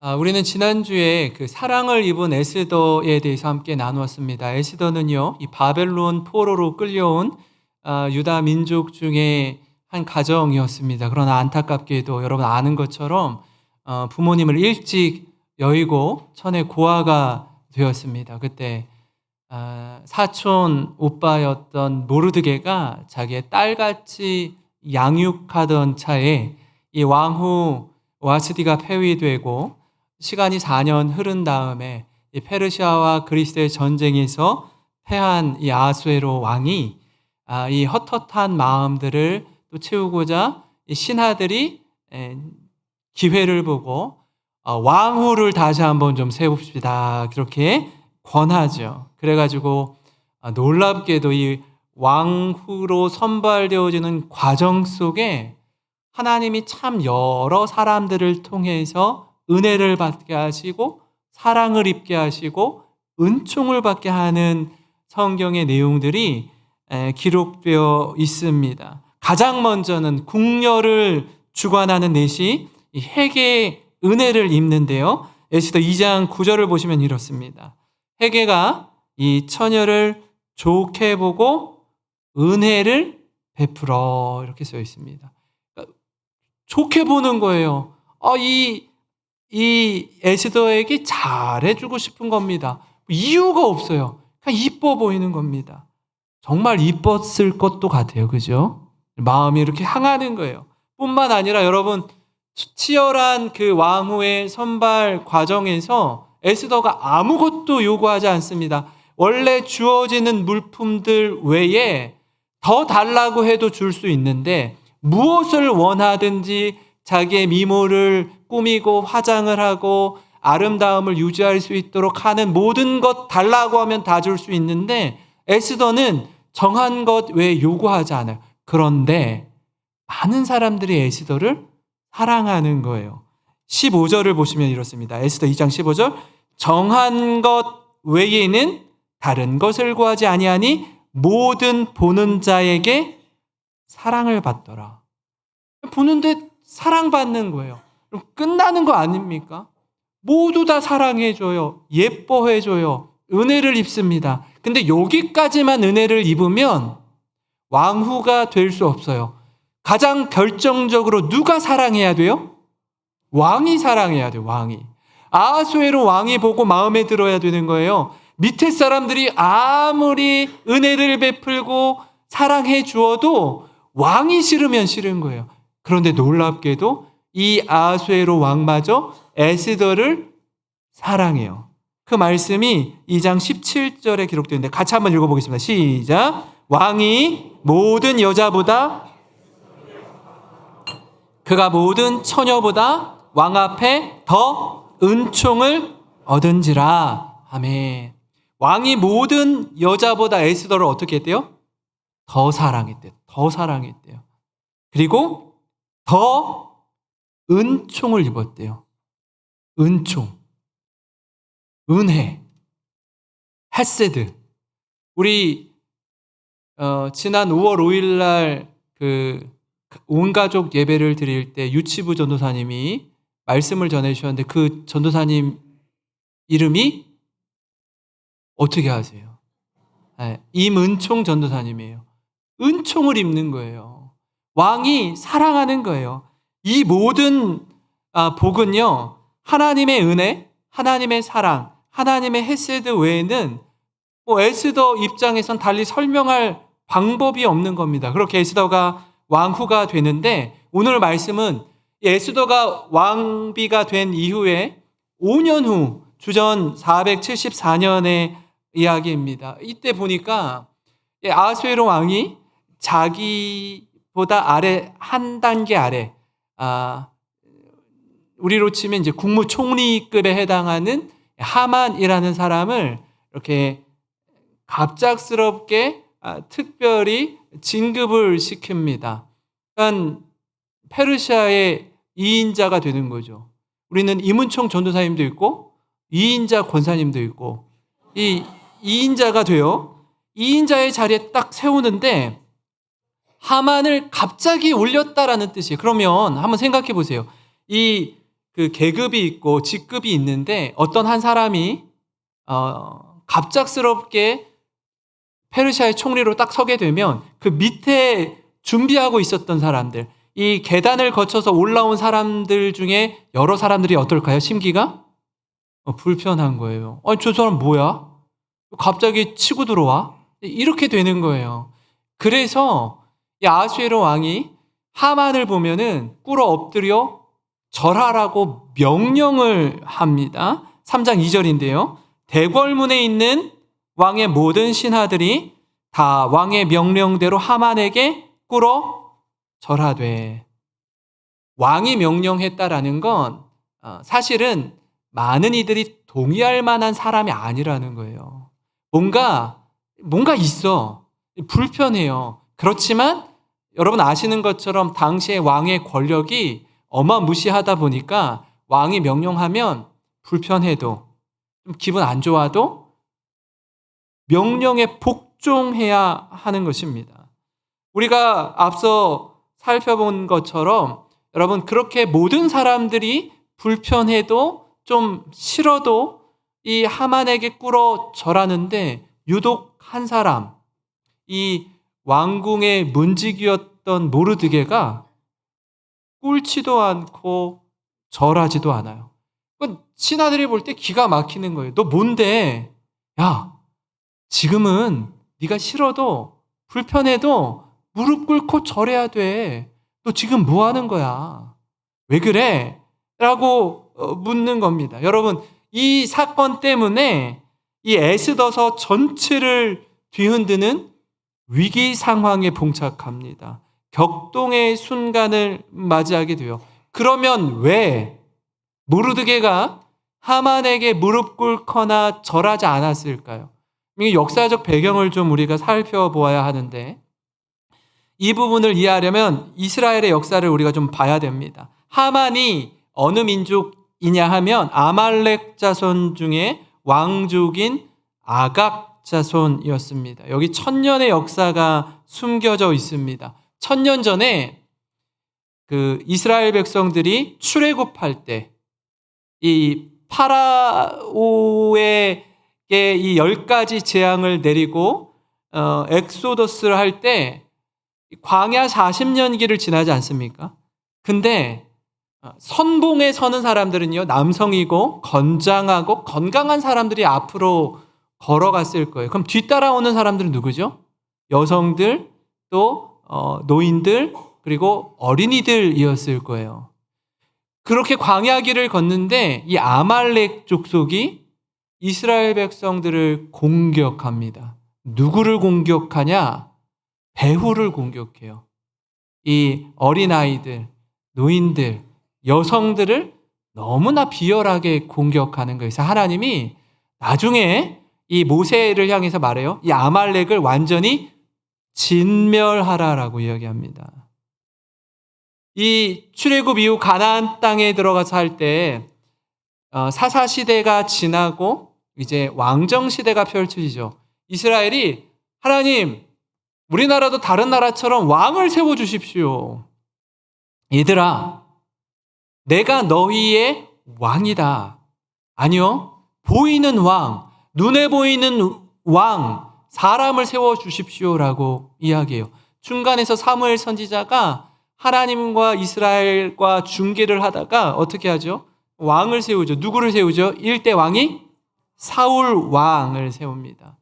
우리는 지난주에 그 사랑을 입은 에스더에 대해서 함께 나누었습니다. 에스더는요, 이 바벨론 포로로 끌려온 유다 민족 중에 한 가정이었습니다. 그러나 안타깝게도 여러분 아는 것처럼 부모님을 일찍 여의고 천의 고아가 되었습니다. 그때 사촌 오빠였던 모르드게가 자기의 딸같이 양육하던 차에 이 왕후 와스디가 폐위되고 시간이 4년 흐른 다음에 이 페르시아와 그리스의 전쟁에서 패한 이 아수에로 왕이 이 헛헛한 마음들을 또 채우고자 이 신하들이 기회를 보고 왕후를 다시 한번 좀 세웁시다 그렇게 권하죠. 그래가지고 놀랍게도 이 왕후로 선발되어지는 과정 속에 하나님이 참 여러 사람들을 통해서 은혜를 받게 하시고 사랑을 입게 하시고 은총을 받게 하는 성경의 내용들이 기록되어 있습니다. 가장 먼저는 궁녀를 주관하는 넷이 이 회개의 은혜를 입는데요. 에스더 2장 9절을 보시면 이렇습니다. 회개가 이 처녀를 좋게 보고 은혜를 베풀어 이렇게 써 있습니다. 좋게 보는 거예요. 이 에스더에게 잘해주고 싶은 겁니다. 이유가 없어요. 그냥 이뻐 보이는 겁니다. 정말 이뻤을 것도 같아요. 그죠? 마음이 이렇게 향하는 거예요. 뿐만 아니라 여러분 치열한 그 왕후의 선발 과정에서 에스더가 아무것도 요구하지 않습니다. 원래 주어지는 물품들 외에 더 달라고 해도 줄 수 있는데 무엇을 원하든지 자기의 미모를 꾸미고 화장을 하고 아름다움을 유지할 수 있도록 하는 모든 것 달라고 하면 다 줄 수 있는데 에스더는 정한 것 외에 요구하지 않아요. 그런데 많은 사람들이 에스더를 사랑하는 거예요. 15절을 보시면 이렇습니다. 에스더 2장 15절 정한 것 외에는 다른 것을 구하지 아니하니 모든 보는 자에게 사랑을 받더라. 보는데 사랑받는 거예요. 그럼 끝나는 거 아닙니까? 모두 다 사랑해줘요. 예뻐해줘요. 은혜를 입습니다. 근데 여기까지만 은혜를 입으면 왕후가 될 수 없어요. 가장 결정적으로 누가 사랑해야 돼요? 왕이 사랑해야 돼요. 왕이. 아하수에로 왕이 보고 마음에 들어야 되는 거예요. 밑에 사람들이 아무리 은혜를 베풀고 사랑해 주어도 왕이 싫으면 싫은 거예요. 그런데 놀랍게도 이 아하수에로 왕마저 에스더를 사랑해요. 그 말씀이 2장 17절에 기록되는데 같이 한번 읽어보겠습니다. 시작. 왕이 모든 여자보다 그가 모든 처녀보다 왕 앞에 더 은총을 얻은지라. 아멘. 왕이 모든 여자보다 에스더를 어떻게 했대요? 더 사랑했대요. 더 사랑했대요. 그리고 더 은총을 입었대요. 은총, 은혜, 헤세드. 우리 지난 5월 5일 날 온 가족 예배를 드릴 때 유치부 전도사님이 말씀을 전해주셨는데 그 전도사님 이름이 어떻게 아세요? 임은총 전도사님이에요. 은총을 입는 거예요. 왕이 사랑하는 거예요. 이 모든 복은요, 하나님의 은혜, 하나님의 사랑, 하나님의 헤세드 외에는 에스더 입장에선 달리 설명할 방법이 없는 겁니다. 그렇게 에스더가 왕후가 되는데 오늘 말씀은 에스더가 왕비가 된 이후에 5년 후 주전 474년의 이야기입니다. 이때 보니까 아하수에로 왕이 자기보다 아래 한 단계 아래 우리로 치면 이제 국무총리급에 해당하는 하만이라는 사람을 이렇게 갑작스럽게 특별히 진급을 시킵니다. 그러니까 페르시아의 2인자가 되는 거죠. 우리는 임은총 전도사님도 있고 2인자 권사님도 있고 이 2인자가 돼요. 2인자의 자리에 딱 세우는데 하만을 갑자기 올렸다라는 뜻이에요. 그러면 한번 생각해 보세요. 그 계급이 있고 직급이 있는데 어떤 한 사람이 갑작스럽게 페르시아의 총리로 딱 서게 되면 그 밑에 준비하고 있었던 사람들, 이 계단을 거쳐서 올라온 사람들 중에 여러 사람들이 어떨까요? 심기가 불편한 거예요. 아니, 저 사람 뭐야? 갑자기 치고 들어와? 이렇게 되는 거예요. 그래서 이 아하수에로 왕이 하만을 보면은 꿇어 엎드려 절하라고 명령을 합니다. 3장 2절인데요. 대궐문에 있는 왕의 모든 신하들이 다 왕의 명령대로 하만에게 꿇어 절하되. 왕이 명령했다라는 건 사실은 많은 이들이 동의할 만한 사람이 아니라는 거예요. 뭔가 있어. 불편해요. 그렇지만 여러분 아시는 것처럼 당시에 왕의 권력이 어마무시하다 보니까 왕이 명령하면 불편해도 좀 기분 안 좋아도 명령에 복종해야 하는 것입니다. 우리가 앞서 살펴본 것처럼 여러분 그렇게 모든 사람들이 불편해도 좀 싫어도 이 하만에게 꿇어 절하는데 유독 한 사람, 이 왕궁의 문지기였던 모르드게가 꿇지도 않고 절하지도 않아요. 신하들이 볼 때 기가 막히는 거예요. 너 뭔데? 야, 지금은 네가 싫어도 불편해도 무릎 꿇고 절해야 돼. 너 지금 뭐 하는 거야? 왜 그래? 라고 묻는 겁니다. 여러분, 이 사건 때문에 이 에스더서 전체를 뒤흔드는 위기 상황에 봉착합니다. 격동의 순간을 맞이하게 돼요. 그러면 왜 모르드게가 하만에게 무릎 꿇거나 절하지 않았을까요? 이 역사적 배경을 좀 우리가 살펴보아야 하는데 이 부분을 이해하려면 이스라엘의 역사를 우리가 좀 봐야 됩니다. 하만이 어느 민족이냐 하면 아말렉 자손 중에 왕족인 아각 자손이었습니다. 여기 1000년의 역사가 숨겨져 있습니다. 1000년 전에 그 이스라엘 백성들이 출애굽할 때 이 파라오에게 이 10가지 재앙을 내리고 엑소더스를 할 때 광야 40년기를 지나지 않습니까? 근데 선봉에 서는 사람들은요, 남성이고 건장하고 건강한 사람들이 앞으로 걸어갔을 거예요. 그럼 뒤따라오는 사람들은 누구죠? 여성들, 또 노인들, 그리고 어린이들이었을 거예요. 그렇게 광야길을 걷는데 이 아말렉 족속이 이스라엘 백성들을 공격합니다. 누구를 공격하냐? 배후를 공격해요. 이 어린아이들, 노인들, 여성들을 너무나 비열하게 공격하는 거예요. 그래서 하나님이 나중에 이 모세를 향해서 말해요. 이 아말렉을 완전히 진멸하라라고 이야기합니다. 이 출애굽 이후 가나안 땅에 들어가서 할 때 사사 시대가 지나고 이제 왕정 시대가 펼쳐지죠. 이스라엘이 하나님, 우리나라도 다른 나라처럼 왕을 세워 주십시오. 얘들아, 내가 너희의 왕이다. 아니요, 보이는 왕, 눈에 보이는 왕, 사람을 세워 주십시오라고 이야기해요. 중간에서 사무엘 선지자가 하나님과 이스라엘과 중계를 하다가 어떻게 하죠? 왕을 세우죠. 누구를 세우죠? 1대 왕이 사울 왕을 세웁니다.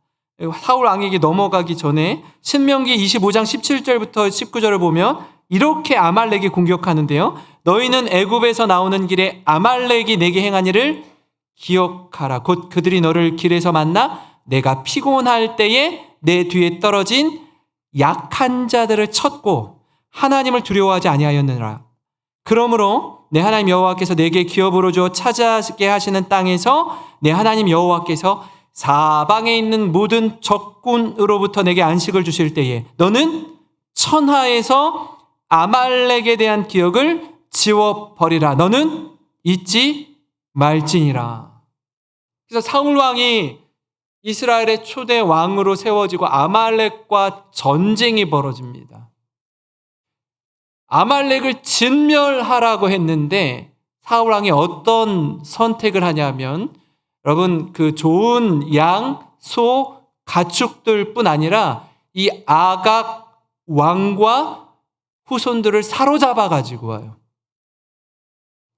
사울 왕에게 넘어가기 전에 신명기 25장 17절부터 19절을 보면 이렇게 아말렉이 공격하는데요. 너희는 애굽에서 나오는 길에 아말렉이 내게 행한 일을 기억하라. 곧 그들이 너를 길에서 만나 내가 피곤할 때에 내 뒤에 떨어진 약한 자들을 쳤고 하나님을 두려워하지 아니하였느니라. 그러므로 내 하나님 여호와께서 내게 기업으로 주어 차지하게 하시는 땅에서 내 하나님 여호와께서 사방에 있는 모든 적군으로부터 내게 안식을 주실 때에 너는 천하에서 아말렉에 대한 기억을 지워버리라. 너는 잊지 말지니라. 그래서 사울 왕이 이스라엘의 초대 왕으로 세워지고 아말렉과 전쟁이 벌어집니다. 아말렉을 진멸하라고 했는데 사울 왕이 어떤 선택을 하냐면 여러분 그 좋은 양, 소, 가축들뿐 아니라 이 아각 왕과 후손들을 사로잡아 가지고 와요.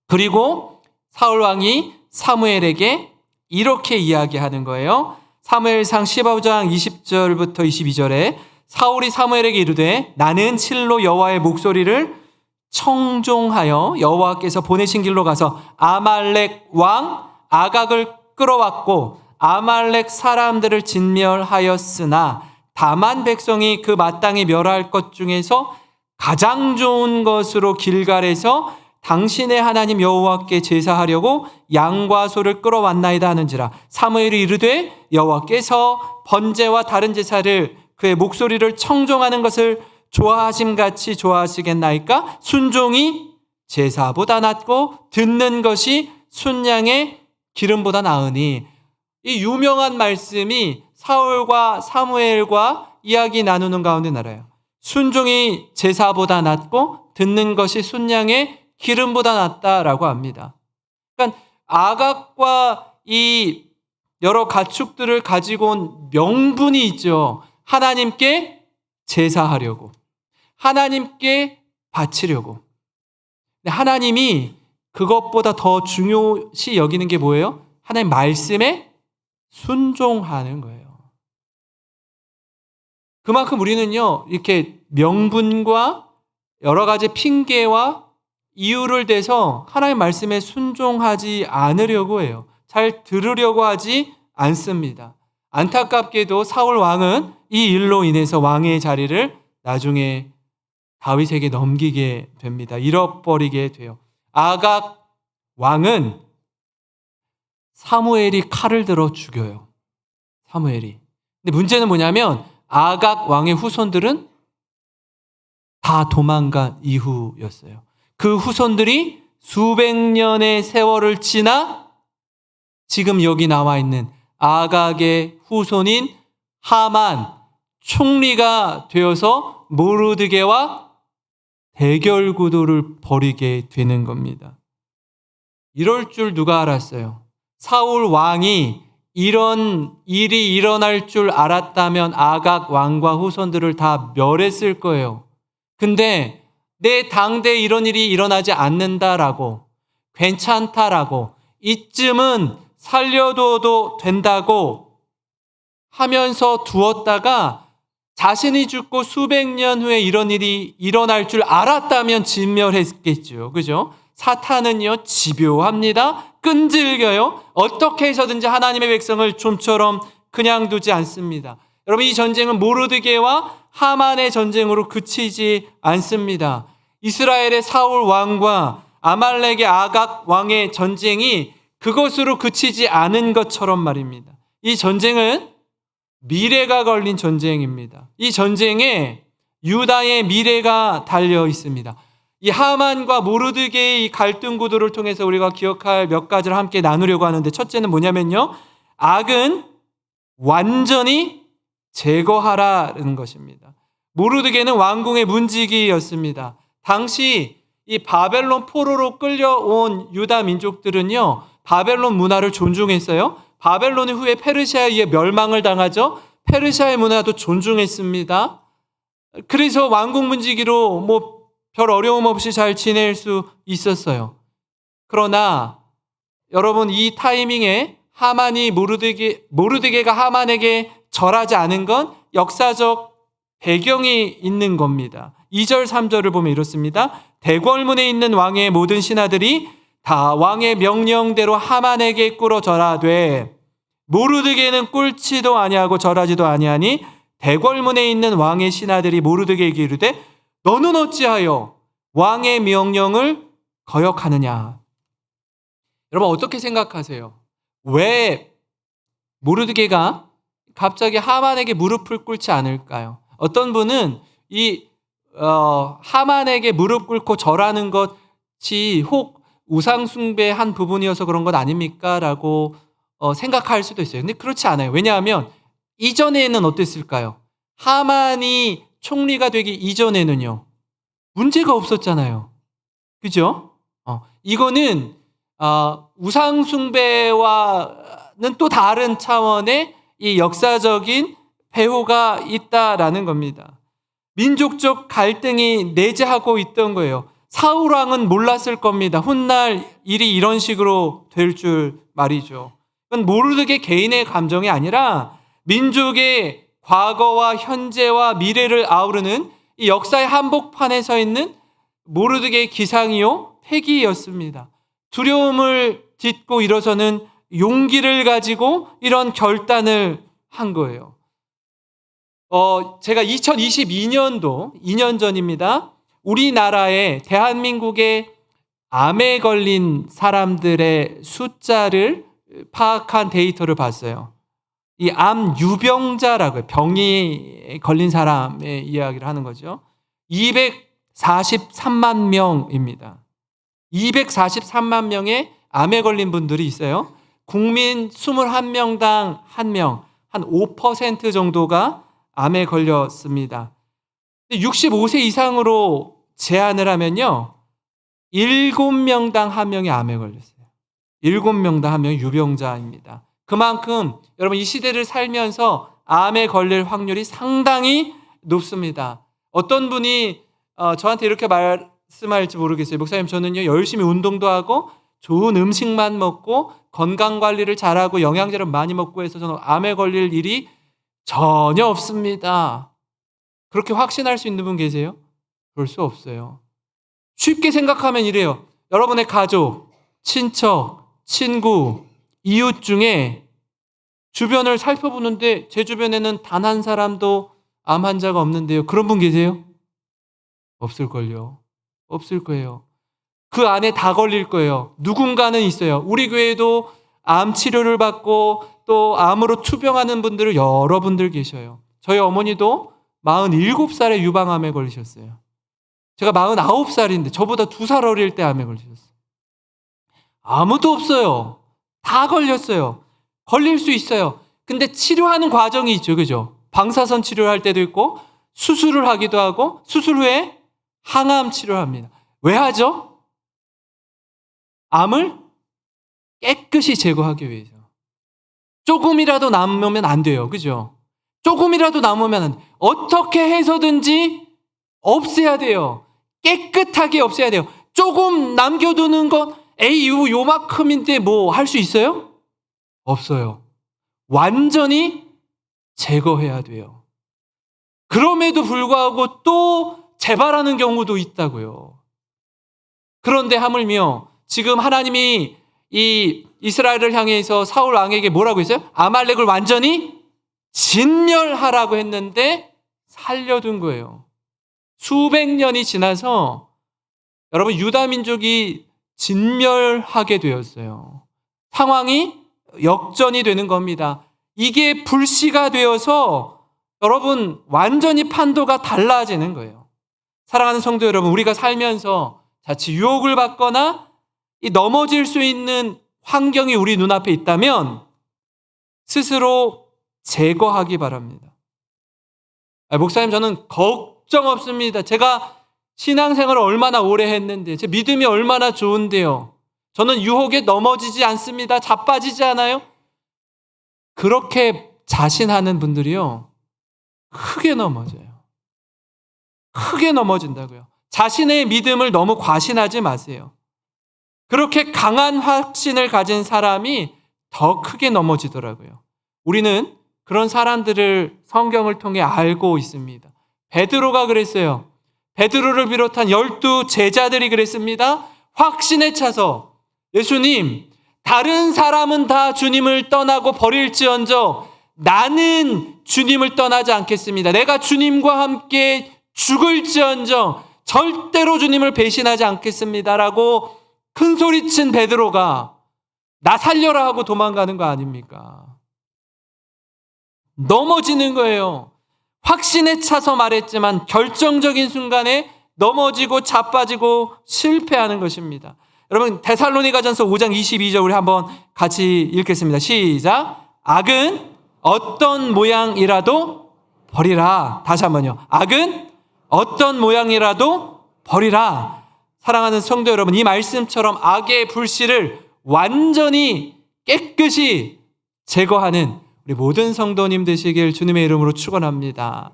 그리고 사울 왕이 사무엘에게 이렇게 이야기하는 거예요. 사무엘상 15장 20절부터 22절에 사울이 사무엘에게 이르되 나는 실로 여호와의 목소리를 청종하여 여호와께서 보내신 길로 가서 아말렉 왕 아각을 끌어왔고 아말렉 사람들을 진멸하였으나 다만 백성이 그 마땅히 멸할 것 중에서 가장 좋은 것으로 길갈에서 당신의 하나님 여호와께 제사하려고 양과 소를 끌어왔나이다 하는지라. 사무엘이 이르되 여호와께서 번제와 다른 제사를 그의 목소리를 청종하는 것을 좋아하심같이 좋아하시겠나이까? 순종이 제사보다 낫고 듣는 것이 순양의 기름보다 나으니. 이 유명한 말씀이 사울과 사무엘과 이야기 나누는 가운데 나라요. 순종이 제사보다 낫고 듣는 것이 순양의 기름보다 낫다라고 합니다. 그러니까 아각과 이 여러 가축들을 가지고 온 명분이 있죠. 하나님께 제사하려고, 하나님께 바치려고. 하나님이 그것보다 더 중요시 여기는 게 뭐예요? 하나님 말씀에 순종하는 거예요. 그만큼 우리는요, 이렇게 명분과 여러 가지 핑계와 이유를 대서 하나님 말씀에 순종하지 않으려고 해요. 잘 들으려고 하지 않습니다. 안타깝게도 사울 왕은 이 일로 인해서 왕의 자리를 나중에 다윗에게 넘기게 됩니다. 잃어버리게 돼요. 아각 왕은 사무엘이 칼을 들어 죽여요. 사무엘이. 근데 문제는 뭐냐면 아각 왕의 후손들은 다 도망간 이후였어요. 그 후손들이 수백 년의 세월을 지나 지금 여기 나와 있는 아각의 후손인 하만 총리가 되어서 모르드게와 대결 구도를 벌이게 되는 겁니다. 이럴 줄 누가 알았어요? 사울 왕이 이런 일이 일어날 줄 알았다면 아각 왕과 후손들을 다 멸했을 거예요. 근데 내 당대에 이런 일이 일어나지 않는다라고, 괜찮다라고, 이쯤은 살려둬도 된다고 하면서 두었다가 자신이 죽고 수백 년 후에 이런 일이 일어날 줄 알았다면 진멸했겠죠. 그죠? 사탄은요, 집요합니다. 끈질겨요. 어떻게 해서든지 하나님의 백성을 좀처럼 그냥 두지 않습니다. 여러분, 이 전쟁은 모르드게와 하만의 전쟁으로 그치지 않습니다. 이스라엘의 사울 왕과 아말렉의 아각 왕의 전쟁이 그것으로 그치지 않은 것처럼 말입니다. 이 전쟁은 미래가 걸린 전쟁입니다. 이 전쟁에 유다의 미래가 달려 있습니다. 이 하만과 모르드게의 이 갈등 구도를 통해서 우리가 기억할 몇 가지를 함께 나누려고 하는데, 첫째는 뭐냐면요, 악은 완전히 제거하라는 것입니다. 모르드게는 왕궁의 문지기였습니다. 당시 이 바벨론 포로로 끌려온 유다 민족들은요, 바벨론 문화를 존중했어요. 바벨론 후에 페르시아에 의해 멸망을 당하죠. 페르시아의 문화도 존중했습니다. 그래서 왕궁 문지기로 별 어려움 없이 잘 지낼 수 있었어요. 그러나 여러분, 이 타이밍에 하만이 모르드게가 하만에게 절하지 않은 건 역사적 배경이 있는 겁니다. 2절 3절을 보면 이렇습니다. 대궐문에 있는 왕의 모든 신하들이 다 왕의 명령대로 하만에게 꿇어 절하되 모르드게는 꿇지도 아니하고 절하지도 아니하니 대궐문에 있는 왕의 신하들이 모르드게에게 이르되 너는 어찌하여 왕의 명령을 거역하느냐. 여러분, 어떻게 생각하세요? 왜 모르드게가 갑자기 하만에게 무릎을 꿇지 않을까요? 어떤 분은 하만에게 무릎 꿇고 절하는 것이 혹 우상숭배의 한 부분이어서 그런 것 아닙니까? 라고 생각할 수도 있어요. 근데 그렇지 않아요. 왜냐하면 이전에는 어땠을까요? 하만이 총리가 되기 이전에는요, 문제가 없었잖아요. 그죠? 이거는 우상 숭배와는 또 다른 차원의 이 역사적인 배후가 있다라는 겁니다. 민족적 갈등이 내재하고 있던 거예요. 사울 왕은 몰랐을 겁니다. 훗날 일이 이런 식으로 될 줄 말이죠. 그건 모르드게 개인의 감정이 아니라 민족의 과거와 현재와 미래를 아우르는 이 역사의 한복판에 서 있는 모르드게의 기상이요 패기였습니다. 두려움을 딛고 일어서는 용기를 가지고 이런 결단을 한 거예요. 제가 2022년도 2년 전입니다. 우리나라에 대한민국의 암에 걸린 사람들의 숫자를 파악한 데이터를 봤어요. 이 암 유병자라고요. 병이 걸린 사람의 이야기를 하는 거죠. 243만 명입니다. 243만 명의 암에 걸린 분들이 있어요. 국민 21명당 1명, 한 5% 정도가 암에 걸렸습니다. 65세 이상으로 제한을 하면요, 7명당 1명이 암에 걸렸어요. 7명당 1명이 유병자입니다. 그만큼 여러분 이 시대를 살면서 암에 걸릴 확률이 상당히 높습니다. 어떤 분이 저한테 이렇게 말씀할지 모르겠어요. 목사님, 저는요 열심히 운동도 하고 좋은 음식만 먹고 건강관리를 잘하고 영양제를 많이 먹고 해서 저는 암에 걸릴 일이 전혀 없습니다. 그렇게 확신할 수 있는 분 계세요? 그럴 수 없어요. 쉽게 생각하면 이래요. 여러분의 가족, 친척, 친구, 이웃 중에 주변을 살펴보는데 제 주변에는 단 한 사람도 암 환자가 없는데요. 그런 분 계세요? 없을걸요. 없을 거예요. 그 안에 다 걸릴 거예요. 누군가는 있어요. 우리 교회도 암 치료를 받고 또 암으로 투병하는 분들을 여러분들 계셔요. 저희 어머니도 47살에 유방암에 걸리셨어요. 제가 49살인데 저보다 2살 어릴 때 암에 걸리셨어요. 아무도 없어요. 다 걸렸어요. 걸릴 수 있어요. 근데 치료하는 과정이 있죠. 그죠? 방사선 치료를 할 때도 있고 수술을 하기도 하고 수술 후에 항암 치료를 합니다. 왜 하죠? 암을 깨끗이 제거하기 위해서. 조금이라도 남으면 안 돼요. 그죠? 조금이라도 남으면 안 돼요. 어떻게 해서든지 없애야 돼요. 깨끗하게 없애야 돼요. 조금 남겨두는 건 에이 요만큼인데 뭐 할 수 있어요? 없어요. 완전히 제거해야 돼요. 그럼에도 불구하고 또 재발하는 경우도 있다고요. 그런데 하물며 지금 하나님이 이 이스라엘을 향해서 사울 왕에게 뭐라고 했어요? 아말렉을 완전히 진멸하라고 했는데 살려둔 거예요. 수백 년이 지나서 여러분 유다 민족이 진멸하게 되었어요. 상황이 역전이 되는 겁니다. 이게 불씨가 되어서 여러분 완전히 판도가 달라지는 거예요. 사랑하는 성도 여러분, 우리가 살면서 자칫 유혹을 받거나 넘어질 수 있는 환경이 우리 눈앞에 있다면 스스로 제거하기 바랍니다. 목사님, 저는 걱정 없습니다. 제가 신앙생활을 얼마나 오래 했는데 제 믿음이 얼마나 좋은데요. 저는 유혹에 넘어지지 않습니다. 자빠지지 않아요. 그렇게 자신하는 분들이요, 크게 넘어져요. 크게 넘어진다고요. 자신의 믿음을 너무 과신하지 마세요. 그렇게 강한 확신을 가진 사람이 더 크게 넘어지더라고요. 우리는 그런 사람들을 성경을 통해 알고 있습니다. 베드로가 그랬어요. 베드로를 비롯한 12 제자들이 그랬습니다. 확신에 차서 예수님, 다른 사람은 다 주님을 떠나고 버릴지언정 나는 주님을 떠나지 않겠습니다. 내가 주님과 함께 죽을지언정 절대로 주님을 배신하지 않겠습니다라고 큰 소리친 베드로가 나 살려라 하고 도망가는 거 아닙니까? 넘어지는 거예요. 확신에 차서 말했지만 결정적인 순간에 넘어지고 자빠지고 실패하는 것입니다. 여러분, 데살로니가전서 5장 22절 우리 한번 같이 읽겠습니다. 시작. 악은 어떤 모양이라도 버리라. 다시 한번요. 악은 어떤 모양이라도 버리라. 사랑하는 성도 여러분, 이 말씀처럼 악의 불씨를 완전히 깨끗이 제거하는 우리 모든 성도님 되시길 주님의 이름으로 축원합니다.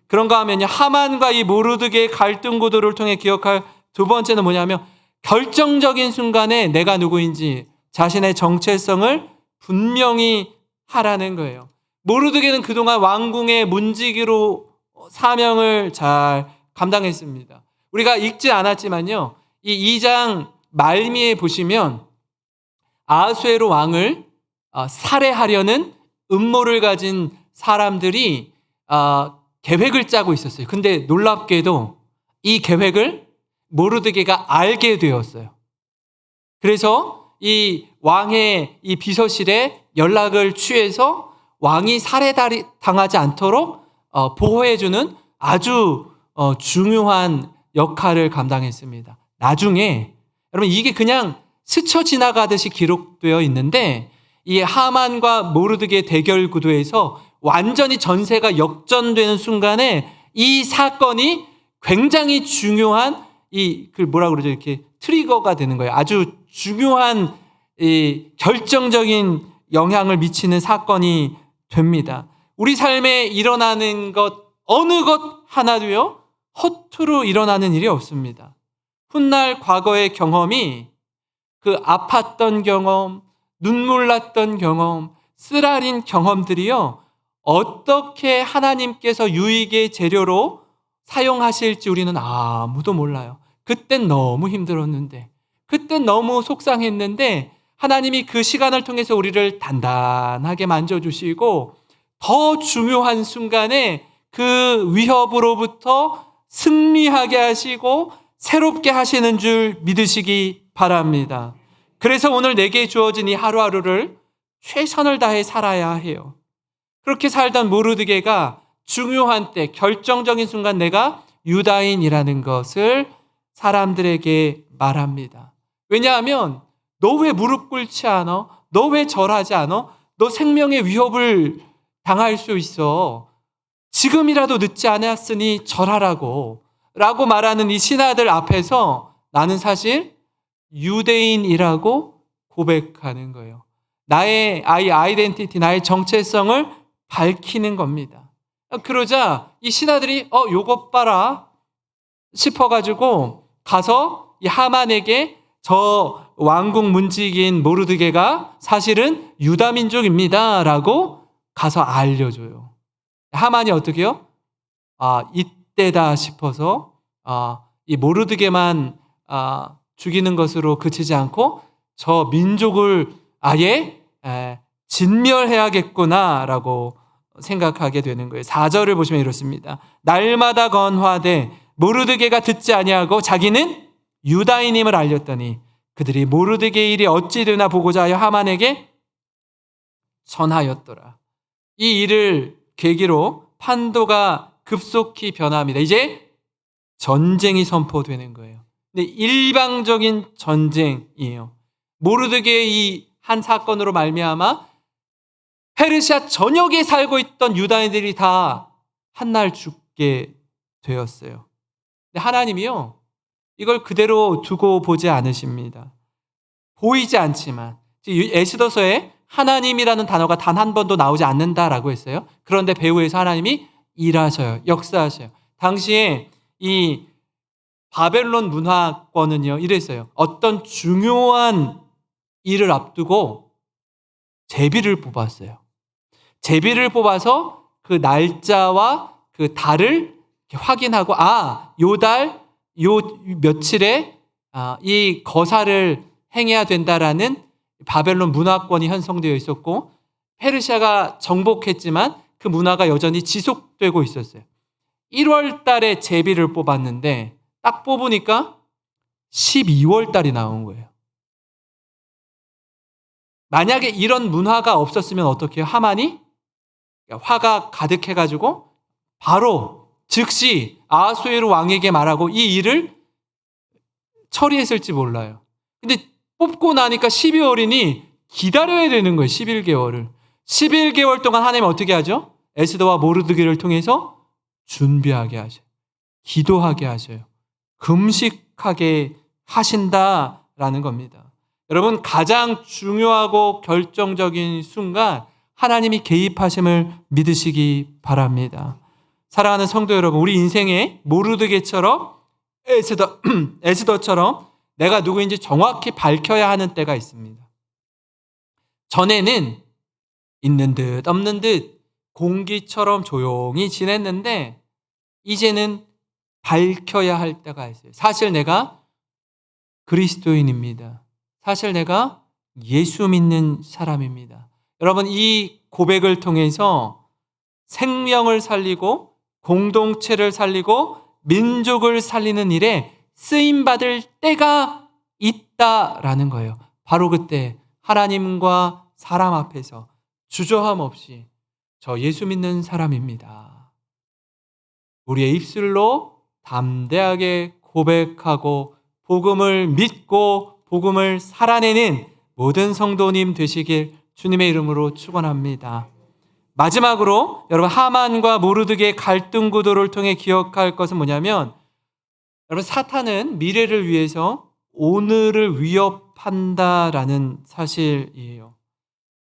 그런가 하면요, 하만과 이 모르드게의 갈등 구도를 통해 기억할 두 번째는 뭐냐면 결정적인 순간에 내가 누구인지 자신의 정체성을 분명히 하라는 거예요. 모르드게는 그동안 왕궁의 문지기로 사명을 잘 감당했습니다. 우리가 읽지 않았지만요, 이 2장 말미에 보시면 아하수에로 왕을 살해하려는 음모를 가진 사람들이 계획을 짜고 있었어요. 근데 놀랍게도 이 계획을 모르드게가 알게 되었어요. 그래서 이 왕의 이 비서실에 연락을 취해서 왕이 살해당하지 않도록 보호해주는 아주 중요한 역할을 감당했습니다. 나중에 여러분 이게 그냥 스쳐 지나가듯이 기록되어 있는데 이 하만과 모르드게 대결 구도에서 완전히 전세가 역전되는 순간에 이 사건이 굉장히 중요한 뭐라 그러죠? 이렇게 트리거가 되는 거예요. 아주 중요한 이 결정적인 영향을 미치는 사건이 됩니다. 우리 삶에 일어나는 것 어느 것 하나도요 허투루 일어나는 일이 없습니다. 훗날 과거의 경험이 그 아팠던 경험, 눈물 났던 경험, 쓰라린 경험들이요 어떻게 하나님께서 유익의 재료로 사용하실지 우리는 아무도 몰라요. 그땐 너무 힘들었는데, 그땐 너무 속상했는데 하나님이 그 시간을 통해서 우리를 단단하게 만져주시고 더 중요한 순간에 그 위협으로부터 승리하게 하시고 새롭게 하시는 줄 믿으시기 바랍니다. 그래서 오늘 내게 주어진 이 하루하루를 최선을 다해 살아야 해요. 그렇게 살던 모르드게가 중요한 때, 결정적인 순간 내가 유다인이라는 것을 사람들에게 말합니다. 왜냐하면 너 왜 무릎 꿇지 않아? 너 왜 절하지 않아? 너 생명의 위협을 당할 수 있어. 지금이라도 늦지 않았으니 절하라고 라고 말하는 이 신하들 앞에서 나는 사실 유대인이라고 고백하는 거예요. 나의 아이덴티티, 나의 정체성을 밝히는 겁니다. 그러자 이 신하들이 요것 봐라 싶어가지고 가서 이 하만에게 저 왕궁 문지기인 모르드게가 사실은 유다 민족입니다 라고 가서 알려줘요. 하만이 어떻게 해요? 이때다 싶어서 이 모르드게만 죽이는 것으로 그치지 않고 저 민족을 아예 진멸해야겠구나라고 생각하게 되는 거예요. 4절을 보시면 이렇습니다. 날마다 건화되 모르드게가 듣지 아니하고 자기는 유다인임을 알렸더니 그들이 모르드게의 일이 어찌 되나 보고자 하여 하만에게 전하였더라. 이 일을 계기로 판도가 급속히 변합니다. 이제 전쟁이 선포되는 거예요. 근데 일방적인 전쟁이에요. 모르드게의 이 한 사건으로 말미암아 페르시아 전역에 살고 있던 유다인들이 다 한날 죽게 되었어요. 근데 하나님이요 이걸 그대로 두고 보지 않으십니다. 보이지 않지만 에스더서에 하나님이라는 단어가 단 한 번도 나오지 않는다라고 했어요. 그런데 배후에서 하나님이 일하셔요. 역사하셔요. 당시에 이 바벨론 문화권은요 이랬어요. 어떤 중요한 일을 앞두고 제비를 뽑았어요. 제비를 뽑아서 그 날짜와 그 달을 확인하고 요 달, 요 며칠에 이 거사를 행해야 된다라는 바벨론 문화권이 형성되어 있었고 페르시아가 정복했지만 그 문화가 여전히 지속되고 있었어요. 1월 달에 제비를 뽑았는데 딱 뽑으니까 12월 달이 나온 거예요. 만약에 이런 문화가 없었으면 어떻게 해요? 하만이 화가 가득해가지고 바로 즉시 아하수에로 왕에게 말하고 이 일을 처리했을지 몰라요. 근데 뽑고 나니까 12월이니 기다려야 되는 거예요. 11개월을. 11개월 동안 하나님은 어떻게 하죠? 에스더와 모르드게를 통해서 준비하게 하셔요. 기도하게 하셔요. 금식하게 하신다라는 겁니다. 여러분, 가장 중요하고 결정적인 순간 하나님이 개입하심을 믿으시기 바랍니다. 사랑하는 성도 여러분, 우리 인생에 모르드게처럼 에스더처럼 내가 누구인지 정확히 밝혀야 하는 때가 있습니다. 전에는 있는 듯 없는 듯 공기처럼 조용히 지냈는데 이제는 밝혀야 할 때가 있어요. 사실 내가 그리스도인입니다. 사실 내가 예수 믿는 사람입니다. 여러분, 이 고백을 통해서 생명을 살리고 공동체를 살리고 민족을 살리는 일에 쓰임받을 때가 있다라는 거예요. 바로 그때 하나님과 사람 앞에서 주저함 없이 저 예수 믿는 사람입니다. 우리의 입술로 담대하게 고백하고 복음을 믿고 복음을 살아내는 모든 성도님 되시길 주님의 이름으로 축원합니다. 마지막으로 여러분, 하만과 모르드게의 갈등 구도를 통해 기억할 것은 뭐냐면, 여러분, 사탄은 미래를 위해서 오늘을 위협한다라는 사실이에요.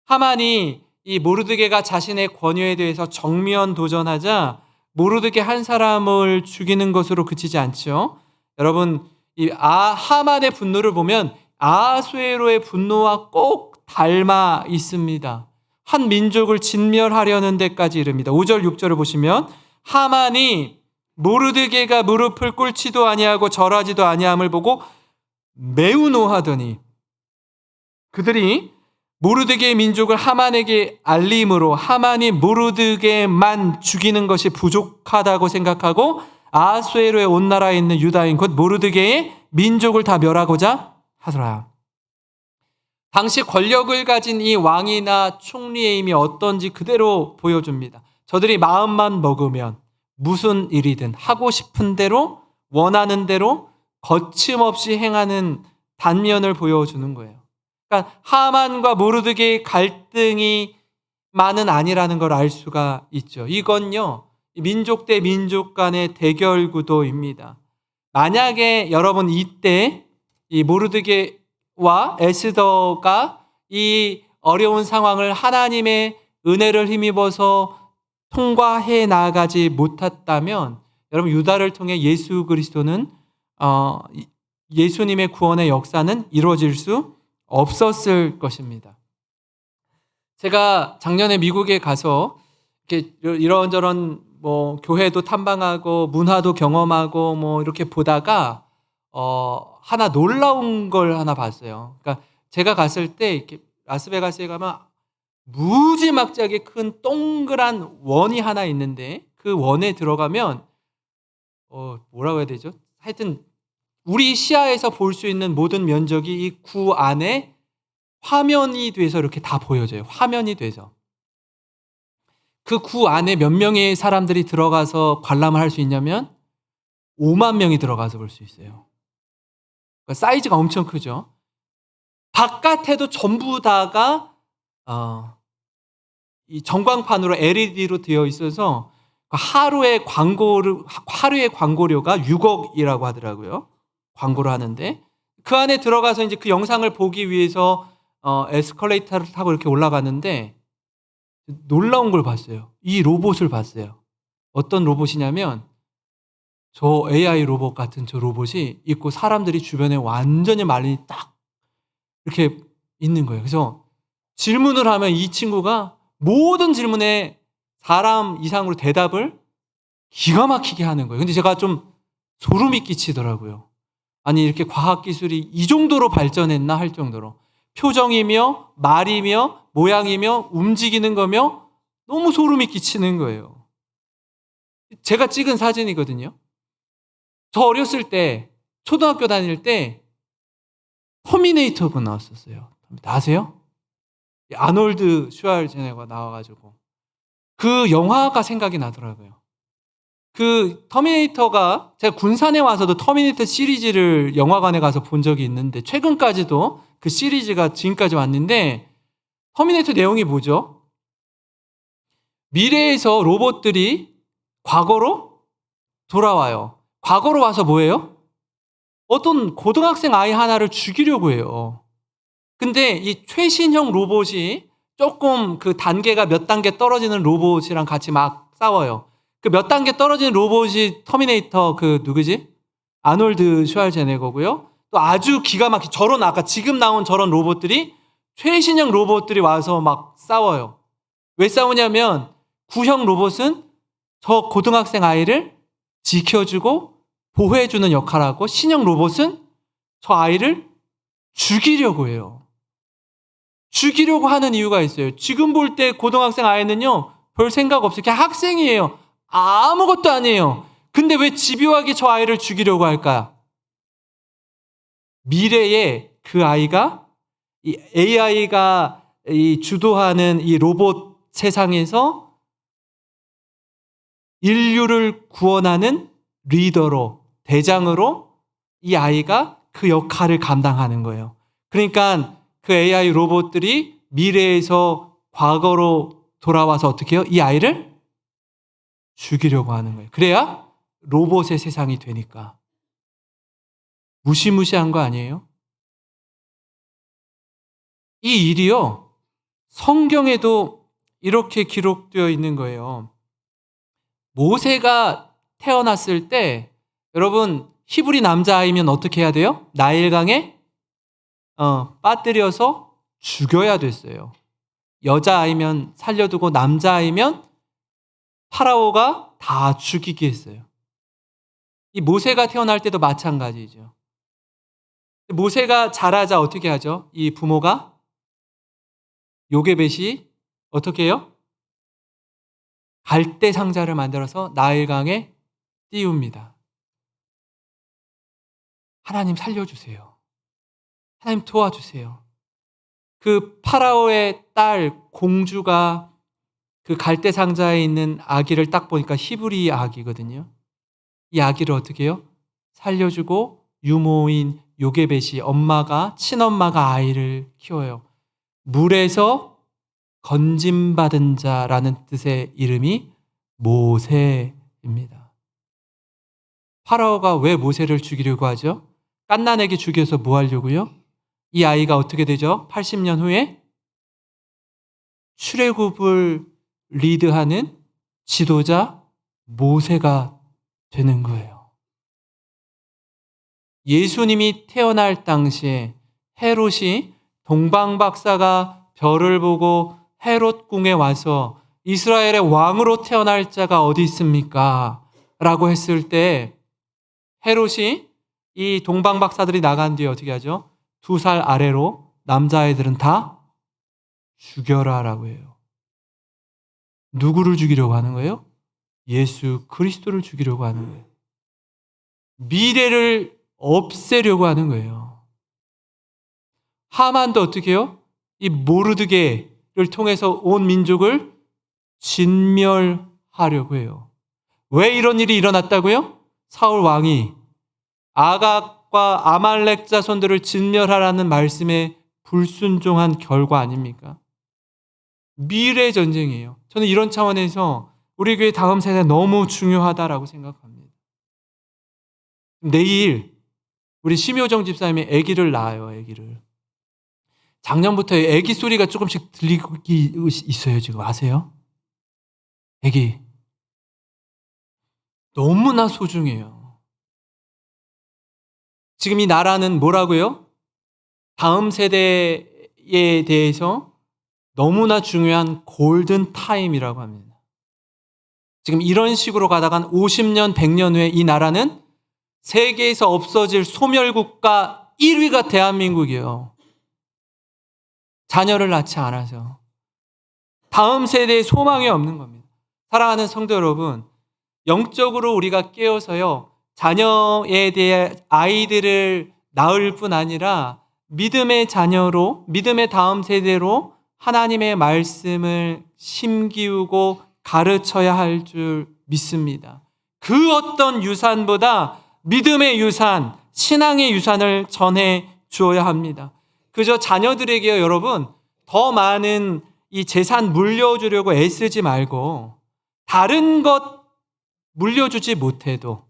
하만이 이 모르드게가 자신의 권위에 대해서 정면 도전하자 모르드게 한 사람을 죽이는 것으로 그치지 않죠. 여러분, 이 하만의 분노를 보면 아하수에로의 분노와 꼭 닮아 있습니다. 한 민족을 진멸하려는 데까지 이릅니다. 5절 6절을 보시면 하만이 모르드게가 무릎을 꿇지도 아니하고 절하지도 아니함을 보고 매우 노하더니 그들이 모르드게의 민족을 하만에게 알림으로 하만이 모르드게만 죽이는 것이 부족하다고 생각하고 아하수에로의 온 나라에 있는 유다인 곧 모르드게의 민족을 다 멸하고자 하더라. 당시 권력을 가진 이 왕이나 총리의 힘이 어떤지 그대로 보여줍니다. 저들이 마음만 먹으면 무슨 일이든 하고 싶은 대로 원하는 대로 거침없이 행하는 단면을 보여주는 거예요. 그러니까 하만과 모르드게의 갈등이 만은 아니라는 걸 알 수가 있죠. 이건요, 민족 대 민족 간의 대결 구도입니다. 만약에 여러분 이때 이 모르드게와 에스더가 이 어려운 상황을 하나님의 은혜를 힘입어서 통과해 나가지 못했다면 여러분, 유다를 통해 예수 그리스도는 예수님의 구원의 역사는 이루어질 수 없었을 것입니다. 제가 작년에 미국에 가서 이렇게 이런저런 교회도 탐방하고 문화도 경험하고 이렇게 보다가 하나 놀라운 걸 하나 봤어요. 그러니까 제가 갔을 때 이렇게 라스베가스에 가면 무지막지하게 큰 동그란 원이 하나 있는데 그 원에 들어가면 뭐라고 해야 되죠? 하여튼 우리 시야에서 볼 수 있는 모든 면적이 이 구 안에 화면이 돼서 이렇게 다 보여져요. 화면이 돼서. 그 구 안에 몇 명의 사람들이 들어가서 관람을 할 수 있냐면 5만 명이 들어가서 볼 수 있어요. 그러니까 사이즈가 엄청 크죠. 바깥에도 전부 다가 이 전광판으로 LED로 되어 있어서 하루의 광고료가 6억이라고 하더라고요. 광고를 하는데 그 안에 들어가서 이제 그 영상을 보기 위해서 에스컬레이터를 타고 이렇게 올라가는데 놀라운 걸 봤어요. 이 로봇을 봤어요. 어떤 로봇이냐면 저 AI 로봇 같은 저 로봇이 있고 사람들이 주변에 완전히 말리 딱 이렇게 있는 거예요. 그래서 질문을 하면 이 친구가 모든 질문에 사람 이상으로 대답을 기가 막히게 하는 거예요. 근데 제가 좀 소름이 끼치더라고요. 아니, 이렇게 과학기술이 이 정도로 발전했나 할 정도로 표정이며 말이며 모양이며 움직이는 거며 너무 소름이 끼치는 거예요. 제가 찍은 사진이거든요. 저 어렸을 때 초등학교 다닐 때 터미네이터가 나왔었어요. 아세요? 아놀드 슈왈제네거가 나와가지고 그 영화가 생각이 나더라고요. 그 터미네이터가 제가 군산에 와서도 터미네이터 시리즈를 영화관에 가서 본 적이 있는데 최근까지도 그 시리즈가 지금까지 왔는데 터미네이터 내용이 뭐죠? 미래에서 로봇들이 과거로 돌아와요. 과거로 와서 뭐예요? 어떤 고등학생 아이 하나를 죽이려고 해요. 근데 이 최신형 로봇이 조금 그 단계가 몇 단계 떨어지는 로봇이랑 같이 막 싸워요. 그 몇 단계 떨어지는 로봇이 터미네이터 그 누구지? 아놀드 슈왈제네거고요. 또 아주 기가 막힌 저런 아까 지금 나온 저런 로봇들이 최신형 로봇들이 와서 막 싸워요. 왜 싸우냐면 구형 로봇은 저 고등학생 아이를 지켜주고 보호해주는 역할을 하고 신형 로봇은 저 아이를 죽이려고 해요. 죽이려고 하는 이유가 있어요. 지금 볼 때 고등학생 아이는요, 별 생각 없어요. 그냥 학생이에요. 아무것도 아니에요. 근데 왜 집요하게 저 아이를 죽이려고 할까? 미래에 그 아이가 이 AI가 이 주도하는 이 로봇 세상에서 인류를 구원하는 리더로, 대장으로 이 아이가 그 역할을 감당하는 거예요. 그러니까 그 AI 로봇들이 미래에서 과거로 돌아와서 어떻게 해요? 이 아이를 죽이려고 하는 거예요. 그래야 로봇의 세상이 되니까. 무시무시한 거 아니에요? 이 일이요, 성경에도 이렇게 기록되어 있는 거예요. 모세가 태어났을 때, 여러분, 히브리 남자아이면 어떻게 해야 돼요? 나일강에 빠뜨려서 죽여야 됐어요. 여자아이면 살려두고 남자아이면 파라오가 다 죽이게 했어요. 이 모세가 태어날 때도 마찬가지죠. 모세가 자라자 어떻게 하죠? 이 부모가 요게벳이 어떻게 해요? 갈대 상자를 만들어서 나일강에 띄웁니다. 하나님 살려주세요. 하나님 도와주세요. 그 파라오의 딸 공주가 그 갈대 상자에 있는 아기를 딱 보니까 히브리 아기거든요. 이 아기를 어떻게 해요? 살려주고 유모인 요게벳이 친엄마가 아이를 키워요. 물에서 건짐받은 자라는 뜻의 이름이 모세입니다. 파라오가 왜 모세를 죽이려고 하죠? 갓난아기 죽여서 뭐 하려고요? 이 아이가 어떻게 되죠? 80년 후에 출애굽을 리드하는 지도자 모세가 되는 거예요. 예수님이 태어날 당시에 헤롯이 동방박사가 별을 보고 헤롯 궁에 와서 이스라엘의 왕으로 태어날 자가 어디 있습니까? 라고 했을 때 헤롯이 이 동방박사들이 나간 뒤에 어떻게 하죠? 2살 아래로 남자아이들은 다 죽여라 라고 해요. 누구를 죽이려고 하는 거예요? 예수 그리스도를 죽이려고 하는 거예요. 미래를 없애려고 하는 거예요. 하만도 어떻게 해요? 이 모르드게를 통해서 온 민족을 진멸하려고 해요. 왜 이런 일이 일어났다고요? 사울 왕이 아각과 아말렉 자손들을 진멸하라는 말씀에 불순종한 결과 아닙니까? 미래 전쟁이에요. 저는 이런 차원에서 우리 교회 다음 세대 너무 중요하다라고 생각합니다. 내일 우리 심효정 집사님이 아기를 낳아요. 아기를. 작년부터 아기 소리가 조금씩 들리고 있어요. 지금 아세요? 아기. 너무나 소중해요. 지금 이 나라는 뭐라고요? 다음 세대에 대해서 너무나 중요한 골든 타임이라고 합니다. 지금 이런 식으로 가다가 50년, 100년 후에 이 나라는 세계에서 없어질 소멸국가 1위가 대한민국이에요. 자녀를 낳지 않아서. 다음 세대에 소망이 없는 겁니다. 사랑하는 성도 여러분, 영적으로 우리가 깨어서요, 자녀에 대해 아이들을 낳을 뿐 아니라 믿음의 자녀로, 믿음의 다음 세대로 하나님의 말씀을 심기우고 가르쳐야 할 줄 믿습니다. 그 어떤 유산보다 믿음의 유산, 신앙의 유산을 전해 주어야 합니다. 그저 자녀들에게요, 여러분, 더 많은 이 재산 물려주려고 애쓰지 말고 다른 것 물려주지 못해도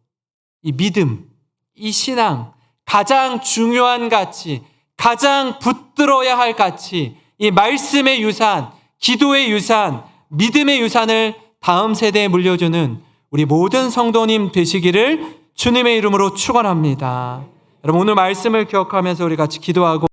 이 믿음, 이 신앙, 가장 중요한 가치, 가장 붙들어야 할 가치, 이 말씀의 유산, 기도의 유산, 믿음의 유산을 다음 세대에 물려주는 우리 모든 성도님 되시기를 주님의 이름으로 축원합니다. 여러분, 오늘 말씀을 기억하면서 우리 같이 기도하고